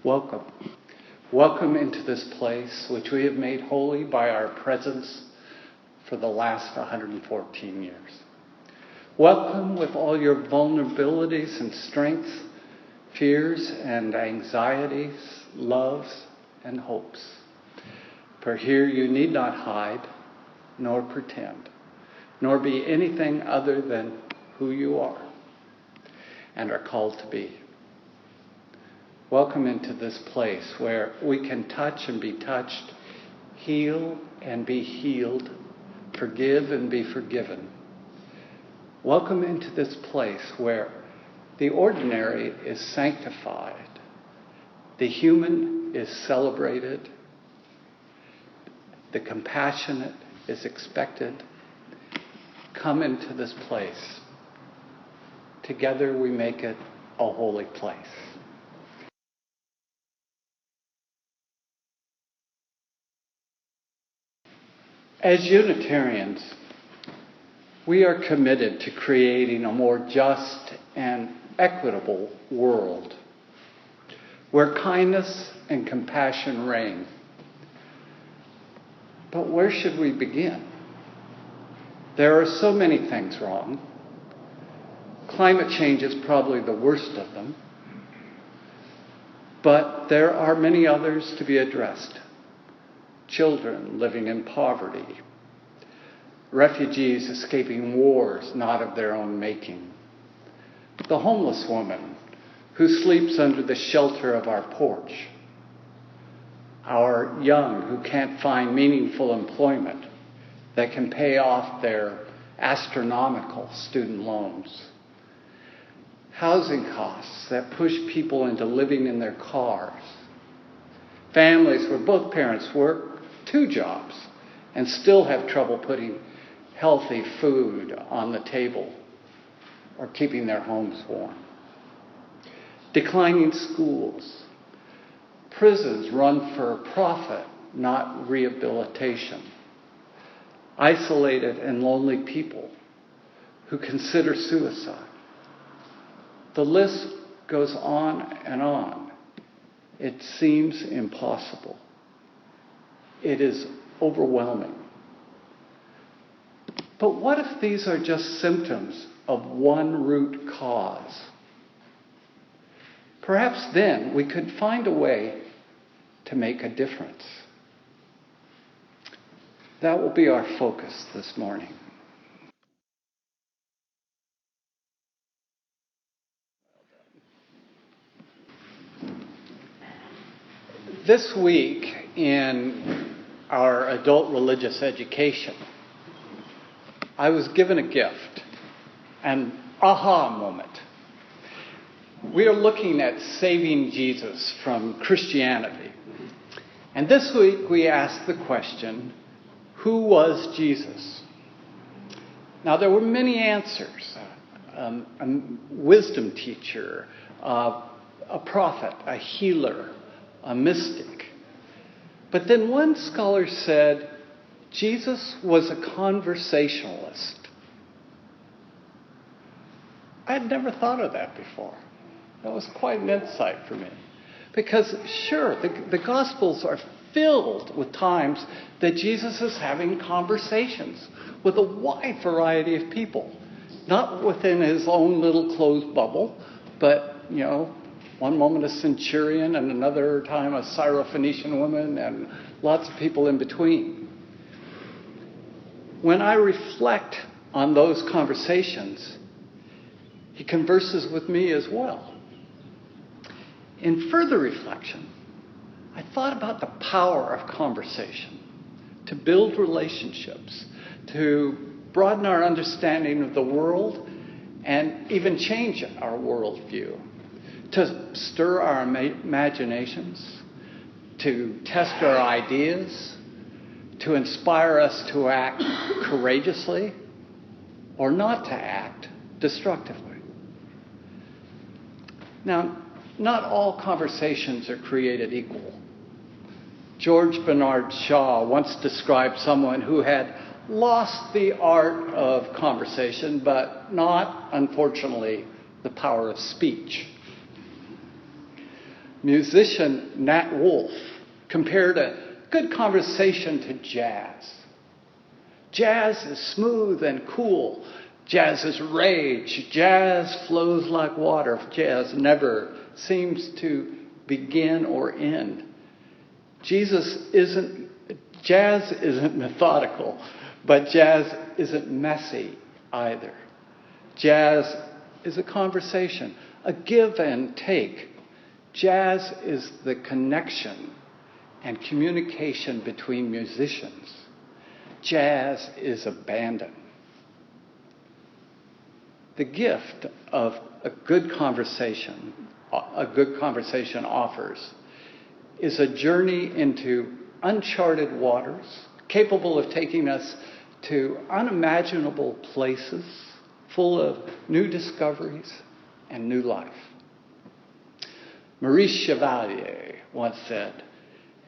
Welcome. Welcome into this place which we have made holy by our presence for the last 114 years. Welcome with all your vulnerabilities and strengths, fears and anxieties, loves and hopes. For here you need not hide, nor pretend, nor be anything other than who you are and are called to be. Welcome into this place where we can touch and be touched, heal and be healed, forgive and be forgiven. Welcome into this place where the ordinary is sanctified, the human is celebrated, the compassionate is expected. Come into this place. Together we make it a holy place. As Unitarians, we are committed to creating a more just and equitable world where kindness and compassion reign. But where should we begin? There are so many things wrong. Climate change is probably the worst of them. But there are many others to be addressed. Children living in poverty, refugees escaping wars not of their own making, the homeless woman who sleeps under the shelter of our porch, our young who can't find meaningful employment that can pay off their astronomical student loans, housing costs that push people into living in their cars, families where both parents work 2 jobs and still have trouble putting healthy food on the table or keeping their homes warm. Declining schools, prisons run for profit, not rehabilitation, isolated and lonely people who consider suicide. The list goes on and on. It seems impossible. It is overwhelming. But what if these are just symptoms of one root cause? Perhaps then we could find a way to make a difference. That will be our focus this morning. This week in our adult religious education, I was given a gift, an aha moment. We are looking at saving Jesus from Christianity. And this week we asked the question, who was Jesus? Now there were many answers. A wisdom teacher, a prophet, a healer, a mystic. But then one scholar said, Jesus was a conversationalist. I had never thought of that before. That was quite an insight for me. Because sure, the Gospels are filled with times that Jesus is having conversations with a wide variety of people. Not within his own little closed bubble, but, one moment a centurion and another time a Syrophoenician woman and lots of people in between. When I reflect on those conversations, he converses with me as well. In further reflection, I thought about the power of conversation to build relationships, to broaden our understanding of the world and even change our worldview, to stir our imaginations, to test our ideas, to inspire us to act courageously or not to act destructively. Now, not all conversations are created equal. George Bernard Shaw once described someone who had lost the art of conversation, but not, unfortunately, the power of speech. Musician Nat Wolff compared a good conversation to jazz. Jazz is smooth and cool. Jazz is rage. Jazz flows like water. Jazz never seems to begin or end. Jazz isn't methodical, but jazz isn't messy either. Jazz is a conversation, a give and take. Jazz is the connection and communication between musicians. Jazz is abandon. The gift of a good conversation offers is a journey into uncharted waters, capable of taking us to unimaginable places, full of new discoveries and new life. Maurice Chevalier once said,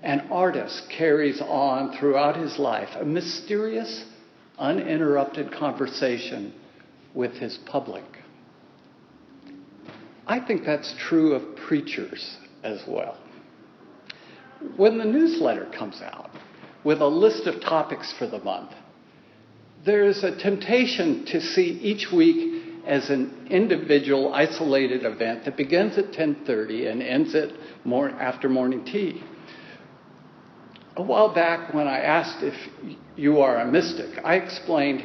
"An artist carries on throughout his life a mysterious, uninterrupted conversation with his public." I think that's true of preachers as well. When the newsletter comes out with a list of topics for the month, there's a temptation to see each week as an individual isolated event that begins at 10:30 and ends at after morning tea. A while back when I asked if you are a mystic, I explained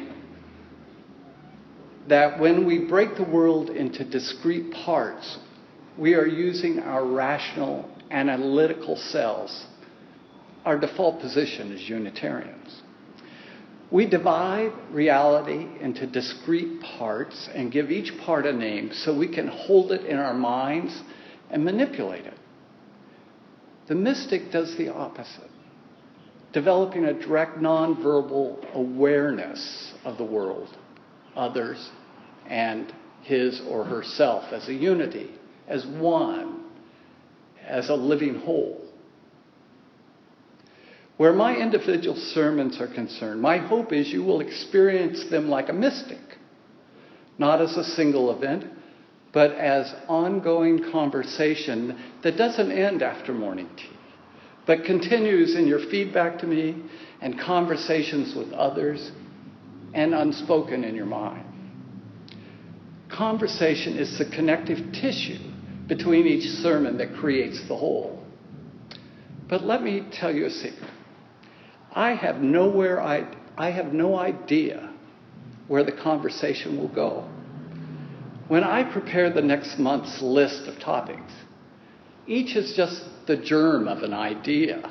that when we break the world into discrete parts, we are using our rational, analytical selves. Our default position is Unitarians. We divide reality into discrete parts and give each part a name so we can hold it in our minds and manipulate it. The mystic does the opposite, developing a direct nonverbal awareness of the world, others, and his or herself as a unity, as one, as a living whole. Where my individual sermons are concerned, my hope is you will experience them like a mystic, not as a single event, but as ongoing conversation that doesn't end after morning tea, but continues in your feedback to me and conversations with others and unspoken in your mind. Conversation is the connective tissue between each sermon that creates the whole. But let me tell you a secret. I have no idea where the conversation will go. When I prepare the next month's list of topics, each is just the germ of an idea.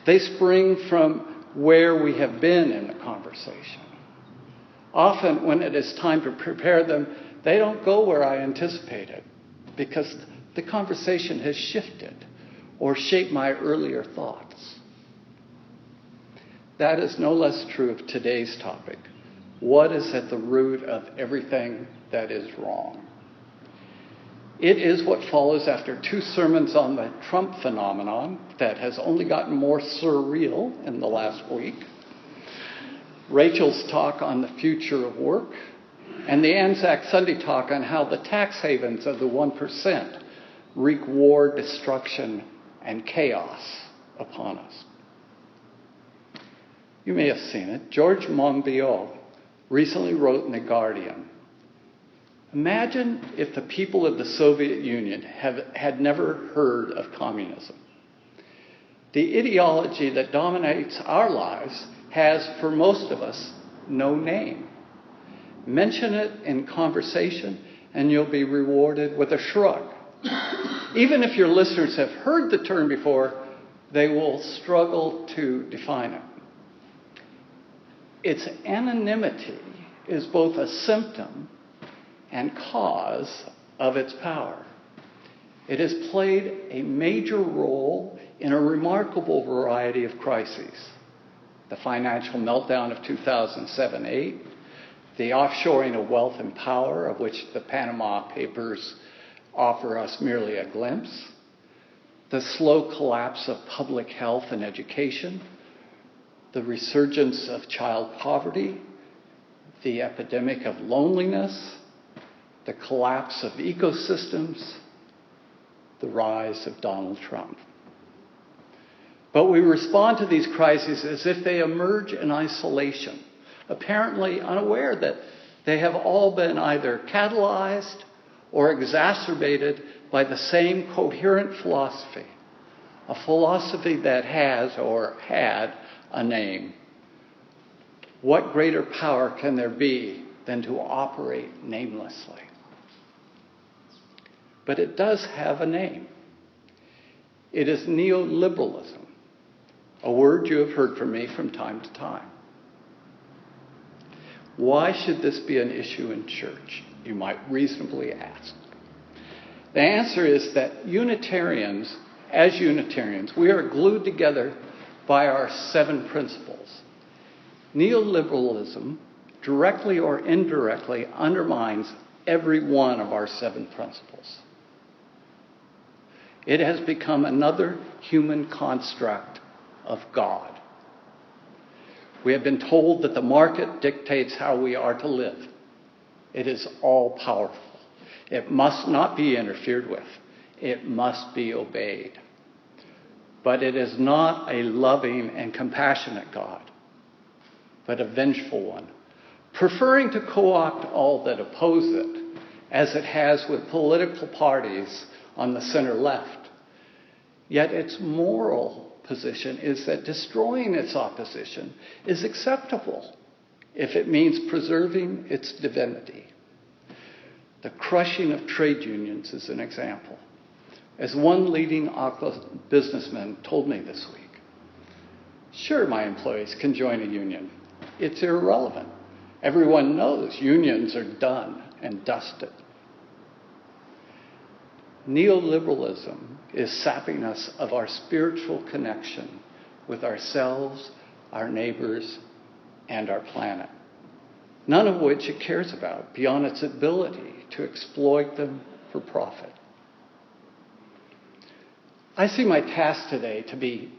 They spring from where we have been in the conversation. Often, when it is time to prepare them, they don't go where I anticipated because the conversation has shifted or shaped my earlier thoughts. That is no less true of today's topic. What is at the root of everything that is wrong? It is what follows after 2 sermons on the Trump phenomenon that has only gotten more surreal in the last week, Rachel's talk on the future of work, and the Anzac Sunday talk on how the tax havens of the 1% wreak war, destruction, and chaos upon us. You may have seen it. George Monbiot recently wrote in The Guardian, "Imagine if the people of the Soviet Union had never heard of communism. The ideology that dominates our lives has, for most of us, no name. Mention it in conversation and you'll be rewarded with a shrug. Even if your listeners have heard the term before, they will struggle to define it. Its anonymity is both a symptom and cause of its power. It has played a major role in a remarkable variety of crises. The financial meltdown of 2007-8, the offshoring of wealth and power, of which the Panama Papers offer us merely a glimpse, the slow collapse of public health and education, the resurgence of child poverty, the epidemic of loneliness, the collapse of ecosystems, the rise of Donald Trump. But we respond to these crises as if they emerge in isolation, apparently unaware that they have all been either catalyzed or exacerbated by the same coherent philosophy, a philosophy that has or had a name. What greater power can there be than to operate namelessly? But it does have a name. It is neoliberalism, a word you have heard from me from time to time. Why should this be an issue in church, you might reasonably ask? The answer is that as Unitarians, we are glued together by our 7 principles. Neoliberalism, directly or indirectly, undermines every one of our 7 principles. It has become another human construct of God. We have been told that the market dictates how we are to live. It is all-powerful. It must not be interfered with. It must be obeyed. But it is not a loving and compassionate God, but a vengeful one, preferring to co-opt all that oppose it, as it has with political parties on the center left. Yet its moral position is that destroying its opposition is acceptable if it means preserving its divinity. The crushing of trade unions is an example. As one leading Auckland businessman told me this week, "Sure, my employees can join a union. It's irrelevant. Everyone knows unions are done and dusted." Neoliberalism is sapping us of our spiritual connection with ourselves, our neighbors, and our planet, none of which it cares about beyond its ability to exploit them for profit. I see my task today to be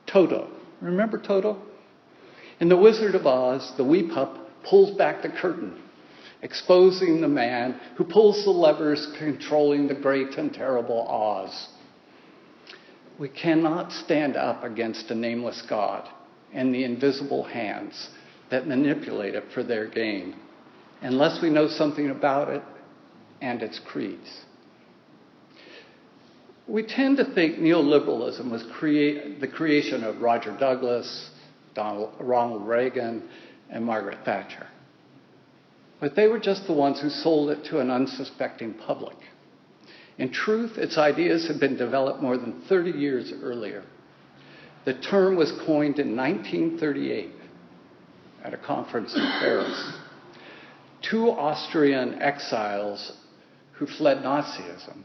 Toto. Remember Toto? In The Wizard of Oz, the wee pup pulls back the curtain, exposing the man who pulls the levers controlling the great and terrible Oz. We cannot stand up against a nameless God and the invisible hands that manipulate it for their gain, unless we know something about it and its creeds. We tend to think neoliberalism was the creation of Roger Douglas, Ronald Reagan, and Margaret Thatcher. But they were just the ones who sold it to an unsuspecting public. In truth, its ideas had been developed more than 30 years earlier. The term was coined in 1938 at a conference in Paris. 2 Austrian exiles who fled Nazism,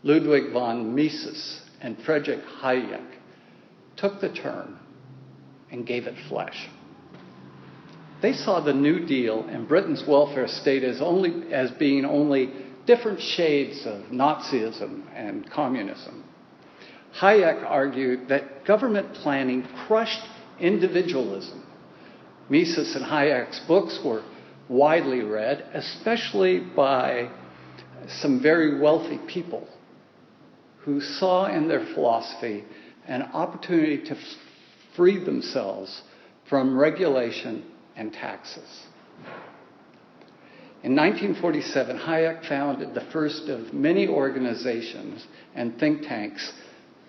Ludwig von Mises and Friedrich Hayek, took the term and gave it flesh. They saw the New Deal and Britain's welfare state as being only different shades of Nazism and communism. Hayek argued that government planning crushed individualism. Mises and Hayek's books were widely read, especially by some very wealthy people who saw in their philosophy an opportunity to free themselves from regulation and taxes. In 1947, Hayek founded the first of many organizations and think tanks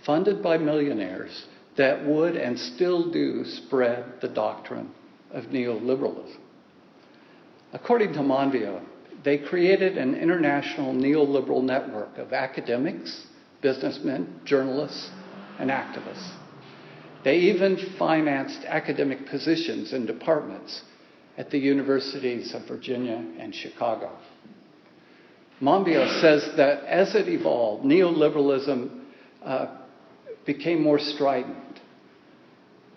funded by millionaires that would and still do spread the doctrine of neoliberalism. According to Monbiot, they created an international neoliberal network of academics, businessmen, journalists, and activists. They even financed academic positions in departments at the universities of Virginia and Chicago. Monbiot says that as it evolved, neoliberalism became more strident.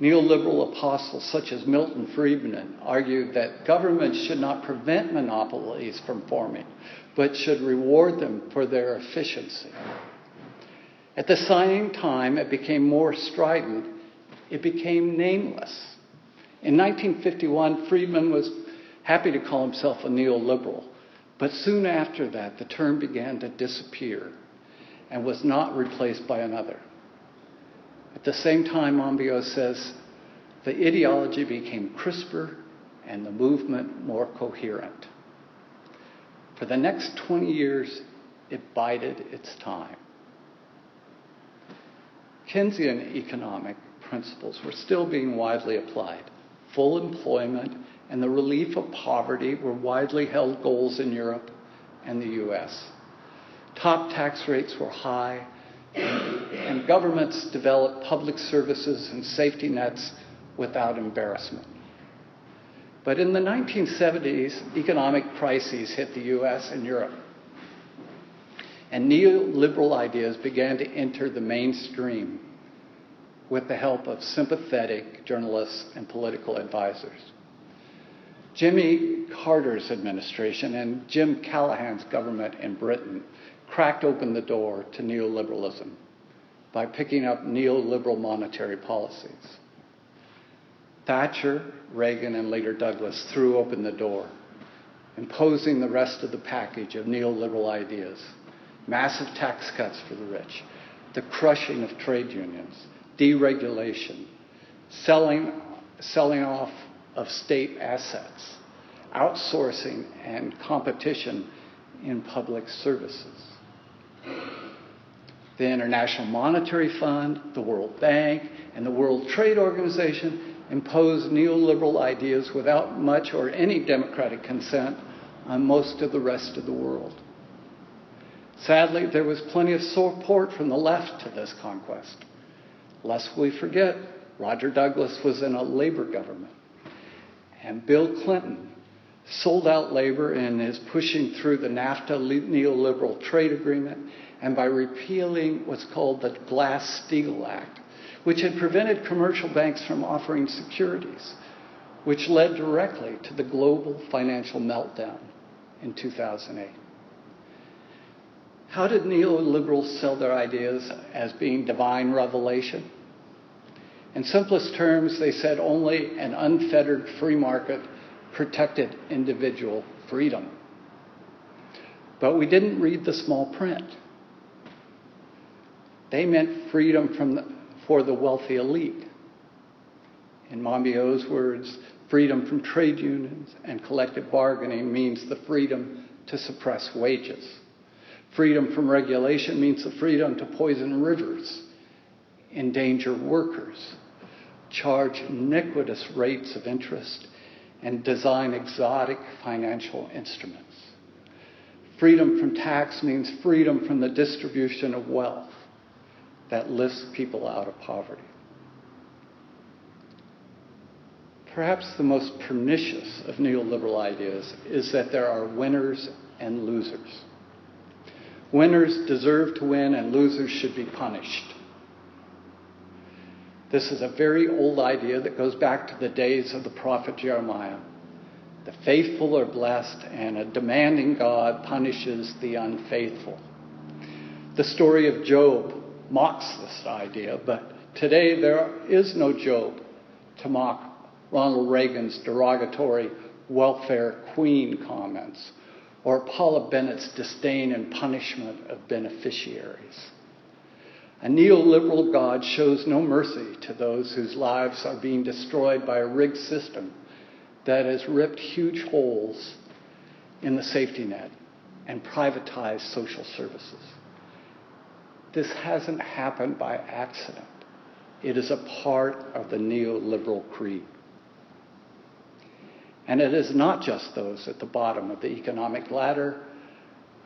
Neoliberal apostles such as Milton Friedman argued that governments should not prevent monopolies from forming, but should reward them for their efficiency. At the same time it became more strident, it became nameless. In 1951, Friedman was happy to call himself a neoliberal, but soon after that, the term began to disappear and was not replaced by another. At the same time, Monbiot says, the ideology became crisper and the movement more coherent. For the next 20 years, it bided its time. Keynesian economic principles were still being widely applied. Full employment and the relief of poverty were widely held goals in Europe and the US. Top tax rates were high, and governments developed public services and safety nets without embarrassment. But in the 1970s, economic crises hit the US and Europe, and neoliberal ideas began to enter the mainstream with the help of sympathetic journalists and political advisors. Jimmy Carter's administration and Jim Callaghan's government in Britain cracked open the door to neoliberalism by picking up neoliberal monetary policies. Thatcher, Reagan, and later Douglas threw open the door, imposing the rest of the package of neoliberal ideas: massive tax cuts for the rich, the crushing of trade unions, deregulation, selling off of state assets, outsourcing, and competition in public services. The International Monetary Fund, the World Bank, and the World Trade Organization imposed neoliberal ideas without much or any democratic consent on most of the rest of the world. Sadly, there was plenty of support from the left to this conquest. Lest we forget, Roger Douglas was in a labor government, and Bill Clinton sold out labor in his pushing through the NAFTA neoliberal trade agreement and by repealing what's called the Glass-Steagall Act, which had prevented commercial banks from offering securities, which led directly to the global financial meltdown in 2008. How did neoliberals sell their ideas as being divine revelation? In simplest terms, they said only an unfettered free market protected individual freedom. But we didn't read the small print. They meant freedom for the wealthy elite. In Monbiot's words, freedom from trade unions and collective bargaining means the freedom to suppress wages. Freedom from regulation means the freedom to poison rivers, endanger workers, charge iniquitous rates of interest, and design exotic financial instruments. Freedom from tax means freedom from the distribution of wealth that lifts people out of poverty. Perhaps the most pernicious of neoliberal ideas is that there are winners and losers. Winners deserve to win and losers should be punished. This is a very old idea that goes back to the days of the prophet Jeremiah. The faithful are blessed, and a demanding God punishes the unfaithful. The story of Job mocks this idea, but today there is no Job to mock Ronald Reagan's derogatory welfare queen comments or Paula Bennett's disdain and punishment of beneficiaries. A neoliberal God shows no mercy to those whose lives are being destroyed by a rigged system that has ripped huge holes in the safety net and privatized social services. This hasn't happened by accident. It is a part of the neoliberal creed. And it is not just those at the bottom of the economic ladder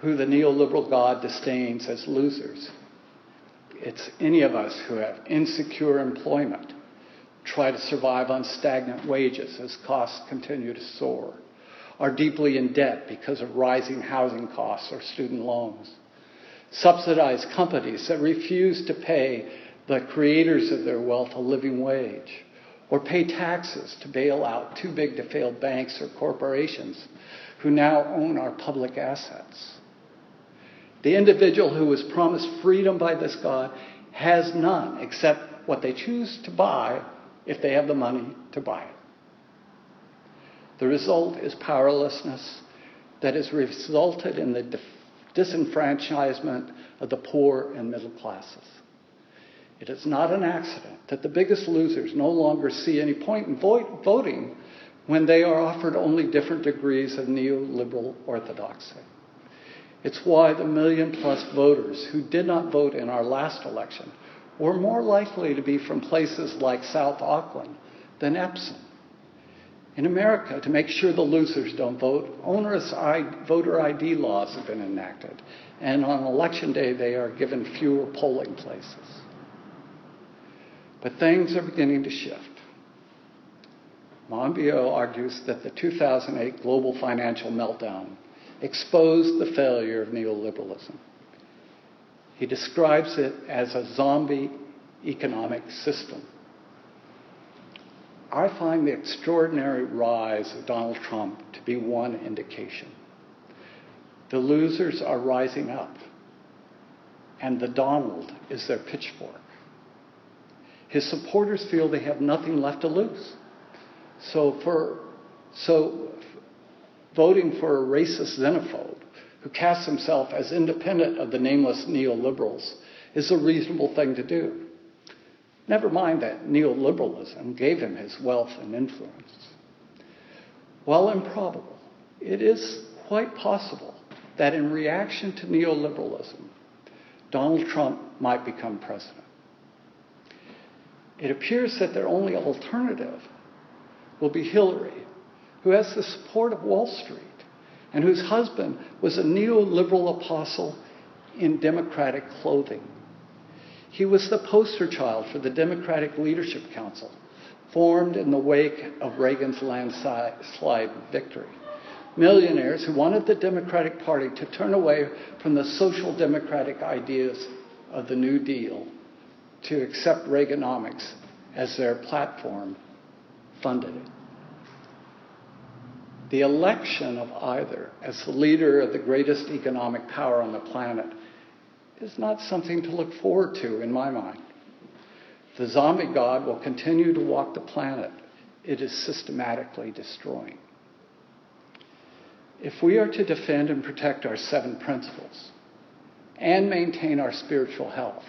who the neoliberal God disdains as losers. It's any of us who have insecure employment, try to survive on stagnant wages as costs continue to soar, are deeply in debt because of rising housing costs or student loans, subsidize companies that refuse to pay the creators of their wealth a living wage, or pay taxes to bail out too big to fail banks or corporations who now own our public assets. The individual who was promised freedom by this God has none except what they choose to buy if they have the money to buy it. The result is powerlessness that has resulted in the disenfranchisement of the poor and middle classes. It is not an accident that the biggest losers no longer see any point in voting when they are offered only different degrees of neoliberal orthodoxy. It's why the million-plus voters who did not vote in our last election were more likely to be from places like South Auckland than Epsom. In America, to make sure the losers don't vote, onerous voter ID laws have been enacted, and on election day they are given fewer polling places. But things are beginning to shift. Monbiot argues that the 2008 global financial meltdown exposed the failure of neoliberalism. He describes it as a zombie economic system. I find the extraordinary rise of Donald Trump to be one indication. The losers are rising up, and the Donald is their pitchfork. His supporters feel they have nothing left to lose. So voting for a racist xenophobe who casts himself as independent of the nameless neoliberals is a reasonable thing to do. Never mind that neoliberalism gave him his wealth and influence. While improbable, it is quite possible that in reaction to neoliberalism, Donald Trump might become president. It appears that their only alternative will be Hillary, who has the support of Wall Street and whose husband was a neoliberal apostle in Democratic clothing. He was the poster child for the Democratic Leadership Council, formed in the wake of Reagan's landslide victory. Millionaires who wanted the Democratic Party to turn away from the social democratic ideas of the New Deal to accept Reaganomics as their platform funded it. The election of either as the leader of the greatest economic power on the planet is not something to look forward to in my mind. The zombie god will continue to walk the planet it is systematically destroying. If we are to defend and protect our 7 principles and maintain our spiritual health,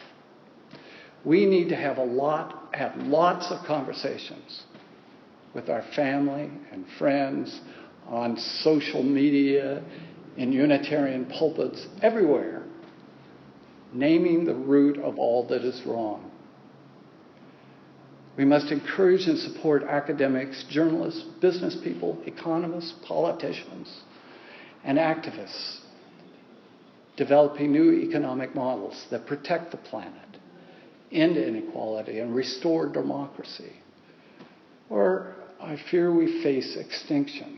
we need to have lots of conversations with our family and friends, on social media, in Unitarian pulpits, everywhere, naming the root of all that is wrong. We must encourage and support academics, journalists, business people, economists, politicians, and activists developing new economic models that protect the planet, end inequality, and restore democracy. Or I fear we face extinction.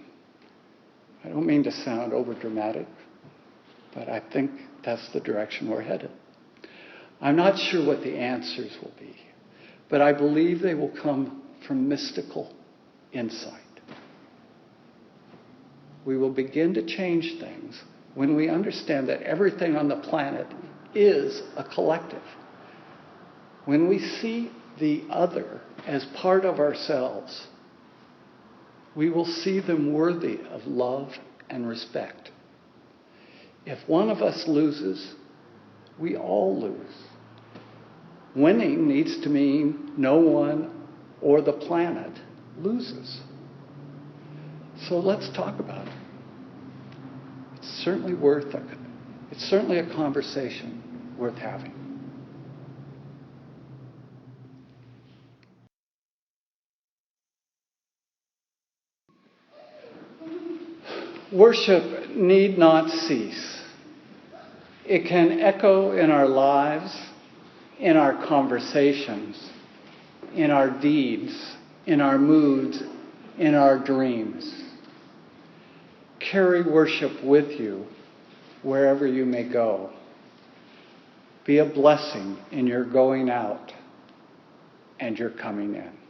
I don't mean to sound overdramatic, but I think that's the direction we're headed. I'm not sure what the answers will be, but I believe they will come from mystical insight. We will begin to change things when we understand that everything on the planet is a collective. When we see the other as part of ourselves, we will see them worthy of love and respect. If one of us loses, we all lose. Winning needs to mean no one or the planet loses. So let's talk about it. It's certainly a conversation worth having. Worship need not cease. It can echo in our lives, in our conversations, in our deeds, in our moods, in our dreams. Carry worship with you wherever you may go. Be a blessing in your going out and your coming in.